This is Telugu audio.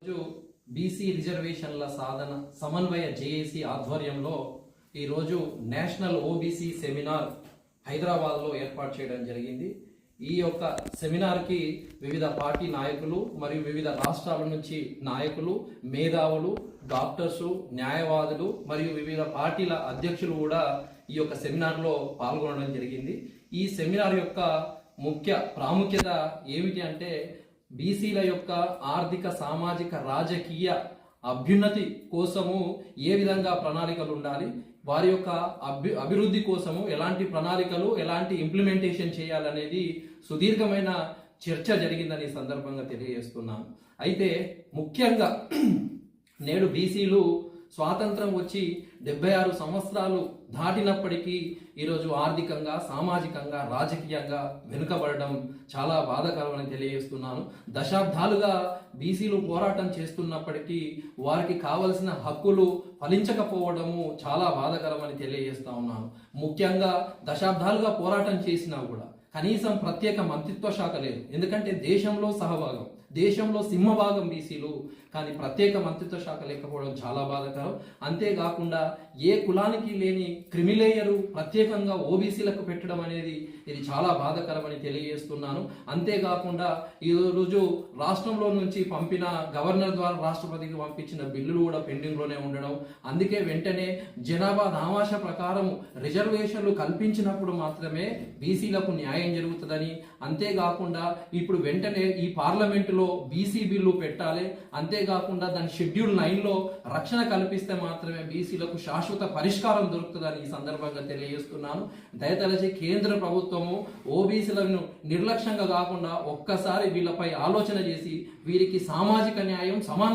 రోజు బీసీ రిజర్వేషన్ల సాధన సమన్వయ జేఏసీ ఆధ్వర్యంలో ఈరోజు నేషనల్ ఓబీసీ సెమినార్ హైదరాబాద్లో ఏర్పాటు చేయడం జరిగింది. ఈ యొక్క సెమినార్కి వివిధ పార్టీ నాయకులు మరియు వివిధ రాష్ట్రాల నుంచి నాయకులు, మేధావులు, డాక్టర్సు, న్యాయవాదులు మరియు వివిధ పార్టీల అధ్యక్షులు కూడా ఈ యొక్క సెమినార్లో పాల్గొనడం జరిగింది. ఈ సెమినార్ యొక్క ముఖ్య ప్రాముఖ్యత ఏమిటి అంటే బీసీల యొక్క ఆర్థిక, సామాజిక, రాజకీయ అభ్యున్నతి కోసము ఏ విధంగా ప్రణాళికలు ఉండాలి, వారి యొక్క అభివృద్ధి కోసము ఎలాంటి ప్రణాళికలు, ఎలాంటి ఇంప్లిమెంటేషన్ చేయాలనేది సుదీర్ఘమైన చర్చ జరిగిందని సందర్భంగా తెలియజేస్తున్నాను. అయితే ముఖ్యంగా నేడు బీసీలు స్వాతంత్రం వచ్చి 76 సంవత్సరాలు దాటినప్పటికీ ఈరోజు ఆర్థికంగా, సామాజికంగా, రాజకీయంగా వెనుకబడడం చాలా బాధాకరమని తెలియజేస్తున్నాను. దశాబ్దాలుగా బీసీలు పోరాటం చేస్తున్నప్పటికీ వారికి కావలసిన హక్కులు ఫలించకపోవడము చాలా బాధాకరమని తెలియజేస్తా ఉన్నాను. ముఖ్యంగా దశాబ్దాలుగా పోరాటం చేసినా కూడా కనీసం ప్రత్యేక మంత్రిత్వ శాఖ లేదు. ఎందుకంటే దేశంలో సహభాగం, దేశంలో సింహభాగం బీసీలు, కానీ ప్రత్యేక మంత్రిత్వ శాఖ లేకపోవడం చాలా బాధాకరం. అంతేకాకుండా ఏ కులానికి లేని క్రిమిలేయరు ప్రత్యేకంగా ఓబీసీలకు పెట్టడం అనేది ఇది చాలా బాధాకరమని తెలియజేస్తున్నాను. అంతేకాకుండా ఈరోజు రాష్ట్రంలో నుంచి పంపిన గవర్నర్ ద్వారా రాష్ట్రపతికి పంపించిన బిల్లులు కూడా పెండింగ్లోనే ఉండడం, అందుకే వెంటనే జనాభా దామాష ప్రకారం రిజర్వేషన్లు కల్పించినప్పుడు మాత్రమే బీసీలకు న్యాయం జరుగుతుందని, అంతేకాకుండా ఇప్పుడు వెంటనే ఈ పార్లమెంటులో బీసీ బిల్లు పెట్టాలి, అంతేకాకుండా దాని షెడ్యూల్ 9లో రక్షణ కల్పిస్తే మాత్రమే బీసీలకు శాశ్వత పరిష్కారం దొరుకుతుందని ఈ సందర్భంగా తెలియజేస్తున్నాను. దయతలచి కేంద్ర ప్రభుత్వము ఓబీసీలను నిర్లక్ష్యంగా కాకుండా ఒక్కసారి వీళ్ళపై ఆలోచన చేసి వీరికి సామాజిక న్యాయం, సమాన